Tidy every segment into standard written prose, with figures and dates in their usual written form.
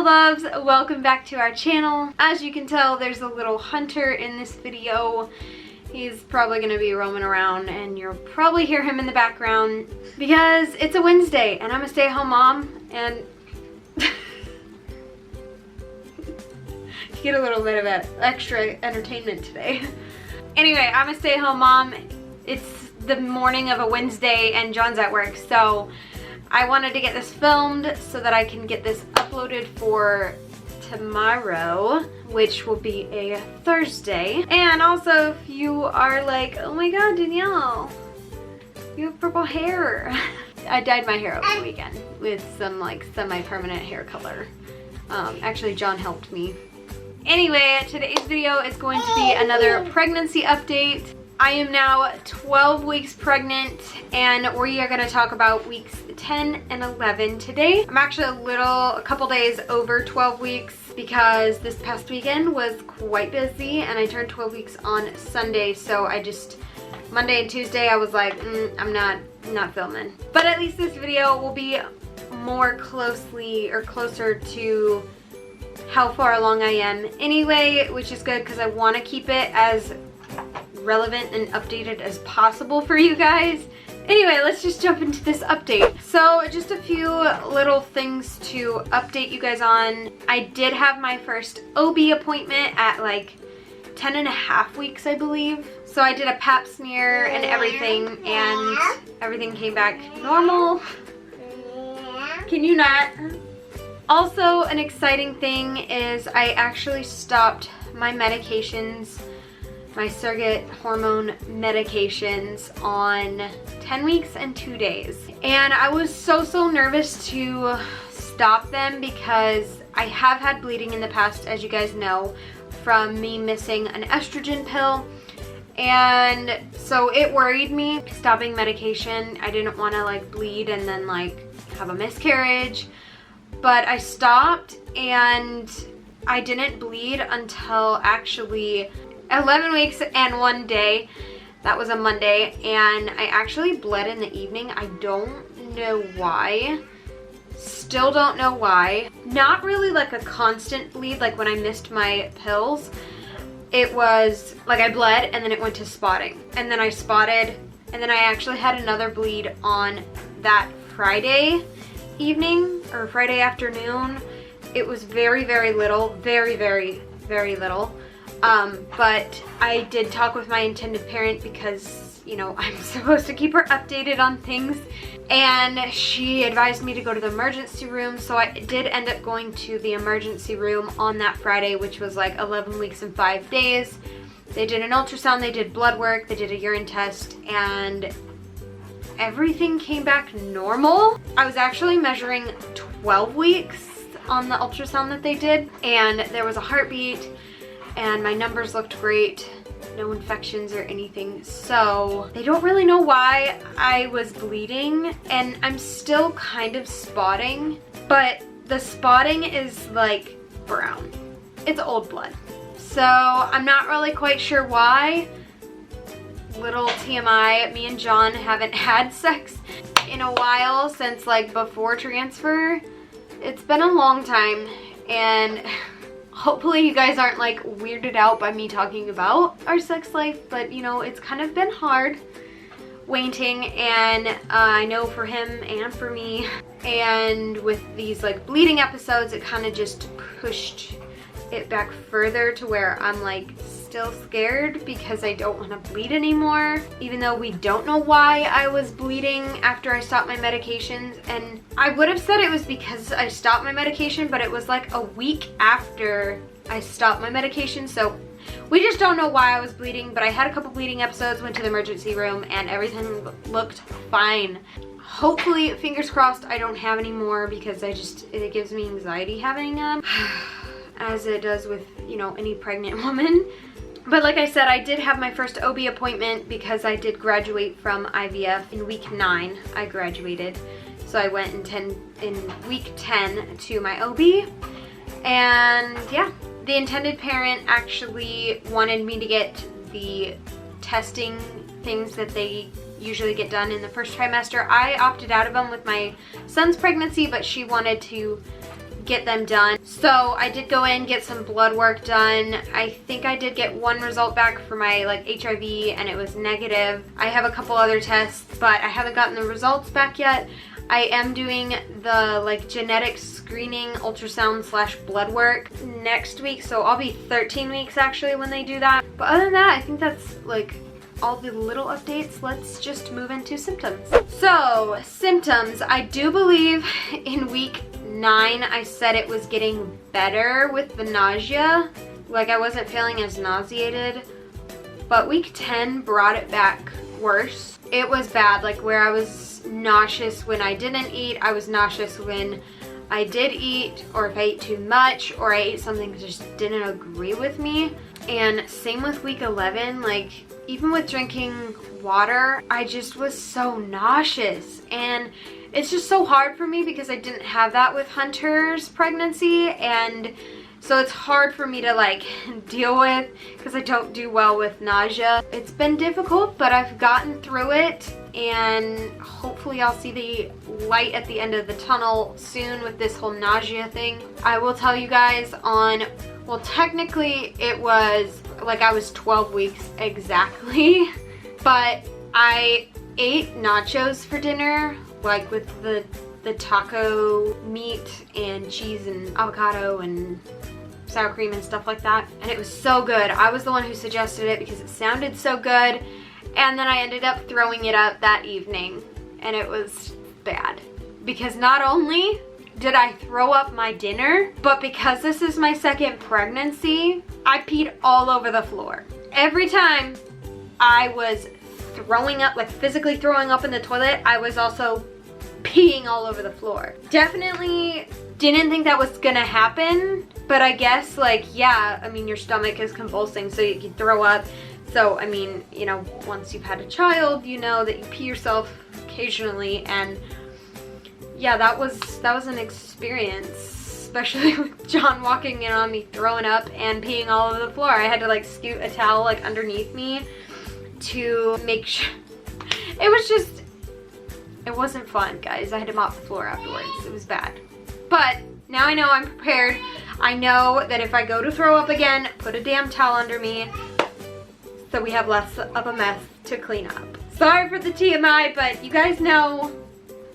loves, welcome back to our channel. As you can tell, there's a little hunter in this video. He's probably gonna be roaming around and you'll probably hear him in the background because it's a Wednesday and I'm a stay-at-home mom and get a little bit of extra entertainment today. Anyway, I'm a stay-at-home mom. It's the morning of a Wednesday and John's at work, so I wanted to get this filmed so that I can get this uploaded for tomorrow, which will be a Thursday. And also, if you are like, oh my god, Danielle, you have purple hair. I dyed my hair over the weekend with some like semi-permanent hair color. Actually, John helped me. Anyway, today's video is going to be another pregnancy update. I am now 12 weeks pregnant and we are going to talk about weeks 10 and 11 today. I'm actually a couple days over 12 weeks because this past weekend was quite busy and I turned 12 weeks on Sunday, so Monday and Tuesday I was like, I'm not filming. But at least this video will be more closer to how far along I am anyway, which is good because I want to keep it as relevant and updated as possible for you guys. Anyway, let's just jump into this update. So just a few little things to update you guys on. I did have my first OB appointment at like 10 and a half weeks, I believe. So I did a pap smear and everything came back normal. Can you not? Also, an exciting thing is I actually stopped my medications, my surrogate hormone medications, on 10 weeks and 2 days. And I was so nervous to stop them because I have had bleeding in the past, as you guys know, from me missing an estrogen pill. And so it worried me stopping medication. I didn't want to like bleed and then like have a miscarriage. But I stopped and I didn't bleed until actually 11 weeks and 1 day. That was a Monday, and I actually bled in the evening. I don't know why. Still don't know why. Not really like a constant bleed like when I missed my pills. It was like I bled and then it went to spotting. And then I spotted and then I actually had another bleed on that Friday evening or Friday afternoon. It was very little, very little. But I did talk with my intended parent because, you know, I'm supposed to keep her updated on things, and she advised me to go to the emergency room, so I did end up going to the emergency room on that Friday, which was like 11 weeks and 5 days. They did an ultrasound, they did blood work, they did a urine test, and everything came back normal. I was actually measuring 12 weeks on the ultrasound that they did, and there was a heartbeat and my numbers looked great, no infections or anything. So they don't really know why I was bleeding, and I'm still kind of spotting, but the spotting is like brown. It's old blood. So I'm not really quite sure why. Little TMI, me and John haven't had sex in a while since like before transfer. It's been a long time, and hopefully you guys aren't like weirded out by me talking about our sex life, but you know, it's kind of been hard waiting, and I know for him and for me. And with these like bleeding episodes, it kind of just pushed it back further to where I'm like still scared because I don't want to bleed anymore, even though we don't know why I was bleeding after I stopped my medications. And I would have said it was because I stopped my medication, but it was like a week after I stopped my medication, so we just don't know why I was bleeding. But I had a couple bleeding episodes, went to the emergency room, and everything looked fine. Hopefully, fingers crossed, I don't have any more because it gives me anxiety having them, as it does with, you know, any pregnant woman. But like I said, I did have my first OB appointment because I did graduate from IVF in week 9. I graduated. So I went in week 10 to my OB. And yeah, the intended parent actually wanted me to get the testing things that they usually get done in the first trimester. I opted out of them with my son's pregnancy, but she wanted to get them done. So I did go in, get some blood work done. I think I did get one result back for my like HIV and it was negative. I have a couple other tests, but I haven't gotten the results back yet. I am doing the like genetic screening ultrasound / blood work next week, so I'll be 13 weeks actually when they do that. But other than that, I think that's like all the little updates. Let's just move into symptoms. So symptoms, I do believe in week 9 I said it was getting better with the nausea, like I wasn't feeling as nauseated, but week 10 brought it back worse. It was bad, like where I was nauseous when I didn't eat, I was nauseous when I did eat, or if I ate too much, or I ate something that just didn't agree with me. And same with week 11, like even with drinking water, I just was so nauseous. And it's just so hard for me because I didn't have that with Hunter's pregnancy, and so it's hard for me to like deal with because I don't do well with nausea. It's been difficult, but I've gotten through it, and hopefully I'll see the light at the end of the tunnel soon with this whole nausea thing. I will tell you guys on, well, technically it was like I was 12 weeks exactly, but I ate nachos for dinner, like with the taco meat and cheese and avocado and sour cream and stuff like that, and it was so good. I was the one who suggested it because it sounded so good, and then I ended up throwing it up that evening, and it was bad because not only did I throw up my dinner, but because this is my second pregnancy, I peed all over the floor. Every time I was throwing up, like physically throwing up in the toilet, I was also peeing all over the floor. Definitely didn't think that was gonna happen, but I guess like, yeah, I mean your stomach is convulsing so you can throw up. So I mean, you know, once you've had a child, you know that you pee yourself occasionally, and yeah, that was an experience, especially with John walking in on me throwing up and peeing all over the floor. I had to like scoot a towel like underneath me to make sure. It was just, it wasn't fun, guys. I had to mop the floor afterwards. It was bad. But now I know I'm prepared. I know that if I go to throw up again, put a damn towel under me so we have less of a mess to clean up. Sorry for the TMI, but you guys know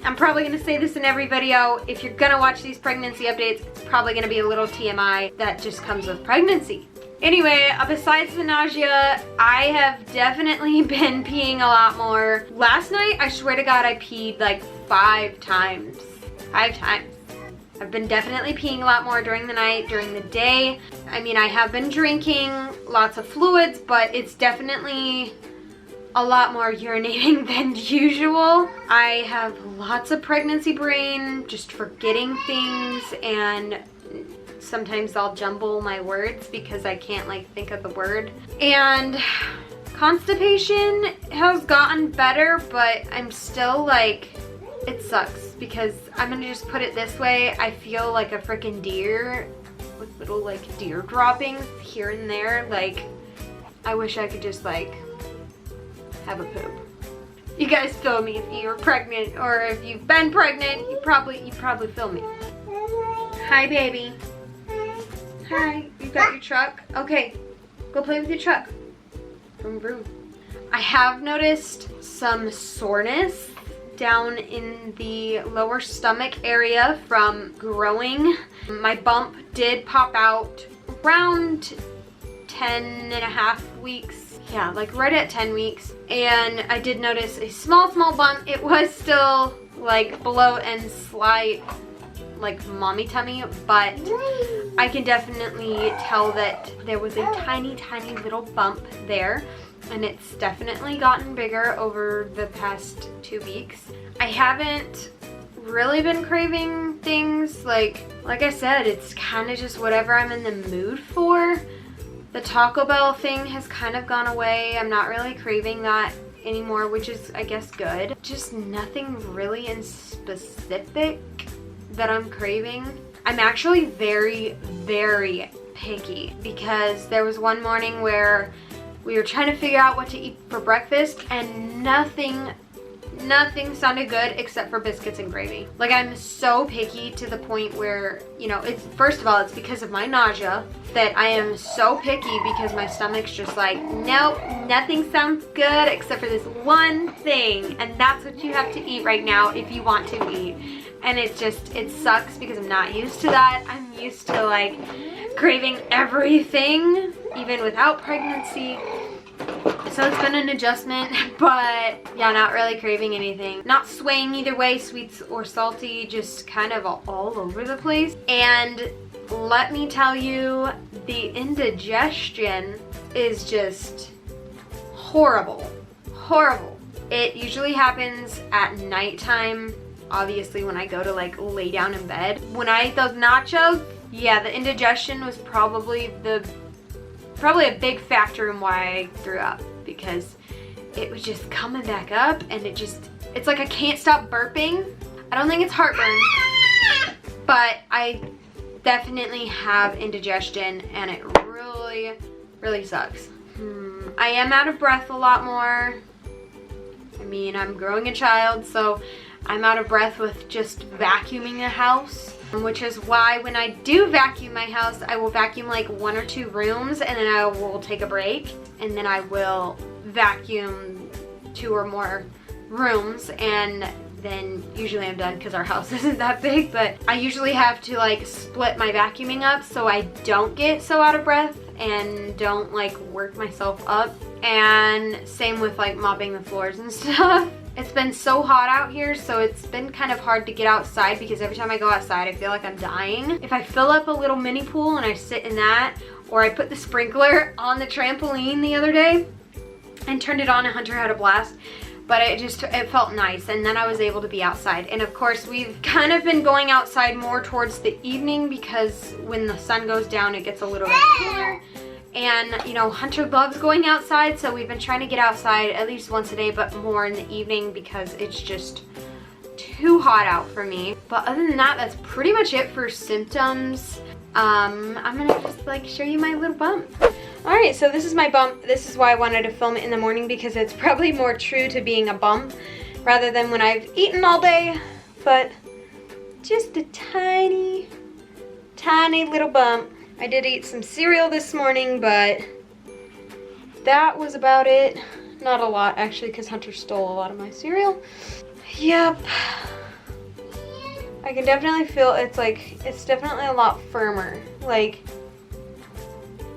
I'm probably gonna say this in every video. If you're gonna watch these pregnancy updates, it's probably gonna be a little TMI that just comes with pregnancy. Anyway, besides the nausea, I have definitely been peeing a lot more. Last night, I swear to God, I peed like 5 times. 5 times. I've been definitely peeing a lot more during the night, during the day. I mean, I have been drinking lots of fluids, but it's definitely a lot more urinating than usual. I have lots of pregnancy brain, just forgetting things, and sometimes I'll jumble my words because I can't like think of the word. And constipation has gotten better, but I'm still like, it sucks because I'm gonna just put it this way. I feel like a freaking deer with little like deer droppings here and there. Like, I wish I could just like have a poop. You guys feel me if you're pregnant, or if you've been pregnant, you probably feel me. Hi, baby. Hi, you got your truck? Okay, go play with your truck. Vroom, vroom. I have noticed some soreness down in the lower stomach area from growing. My bump did pop out around 10.5 weeks. Yeah, like right at 10 weeks. And I did notice a small bump. It was still like bloat and slight, like mommy tummy, but I can definitely tell that there was a tiny little bump there, and it's definitely gotten bigger over the past 2 weeks. I haven't really been craving things, like I said, it's kind of just whatever I'm in the mood for. The Taco Bell thing has kind of gone away. I'm not really craving that anymore, which is, I guess, good. Just nothing really in specific that I'm craving. I'm actually very picky because there was one morning where we were trying to figure out what to eat for breakfast, and nothing nothing sounded good except for biscuits and gravy. Like, I'm so picky to the point where, you know, it's, first of all, it's because of my nausea that I am so picky because my stomach's just like, nope, nothing sounds good except for this one thing. And that's what you have to eat right now if you want to eat. And it's just, it sucks because I'm not used to that. I'm used to like craving everything, even without pregnancy. So it's been an adjustment, but yeah, not really craving anything. Not swaying either way, sweets or salty, just kind of all over the place. And let me tell you, the indigestion is just horrible, horrible. It usually happens at nighttime, obviously when I go to like lay down in bed. When I ate those nachos, yeah, the indigestion was probably a big factor in why I threw up, because it was just coming back up and it's like I can't stop burping. I don't think it's heartburn, but I definitely have indigestion and it really, really sucks. I am out of breath a lot more. I mean, I'm growing a child, so I'm out of breath with just vacuuming the house. Which is why when I do vacuum my house, I will vacuum like 1 or 2 rooms and then I will take a break and then I will vacuum 2 or more rooms, and then usually I'm done because our house isn't that big. But I usually have to like split my vacuuming up so I don't get so out of breath and don't like work myself up. And same with like mopping the floors and stuff. It's been so hot out here, so it's been kind of hard to get outside because every time I go outside, I feel like I'm dying. If I fill up a little mini pool and I sit in that, or I put the sprinkler on the trampoline the other day and turned it on and Hunter had a blast, but it felt nice, and then I was able to be outside. And of course, we've kind of been going outside more towards the evening because when the sun goes down, it gets a little bit cooler. And you know, Hunter loves going outside, so we've been trying to get outside at least once a day, but more in the evening because it's just too hot out for me. But other than that, that's pretty much it for symptoms. I'm gonna just like show you my little bump. Alright, so this is my bump. This is why I wanted to film it in the morning, because it's probably more true to being a bump rather than when I've eaten all day. But just a tiny, tiny little bump. I did eat some cereal this morning, but that was about it. Not a lot, actually, because Hunter stole a lot of my cereal. Yep. I can definitely feel it's definitely a lot firmer. Like,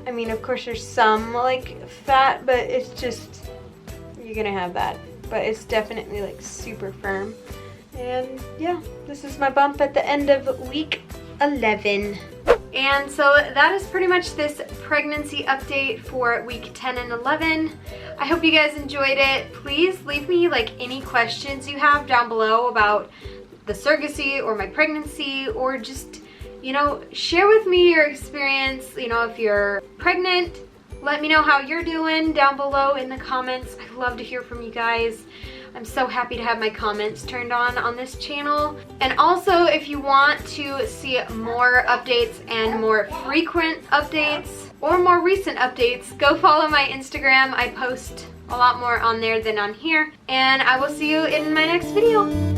I mean, of course there's some like fat, but it's just, you're gonna have that. But it's definitely like super firm. And yeah, this is my bump at the end of week 11. And so that is pretty much this pregnancy update for week 10 and 11. I hope you guys enjoyed it. Please leave me like any questions you have down below about the surrogacy or my pregnancy, or just, you know, share with me your experience. You know, if you're pregnant, let me know how you're doing down below in the comments. I love to hear from you guys. I'm so happy to have my comments turned on this channel. And also, if you want to see more updates and more frequent updates or more recent updates, go follow my Instagram. I post a lot more on there than on here. And I will see you in my next video.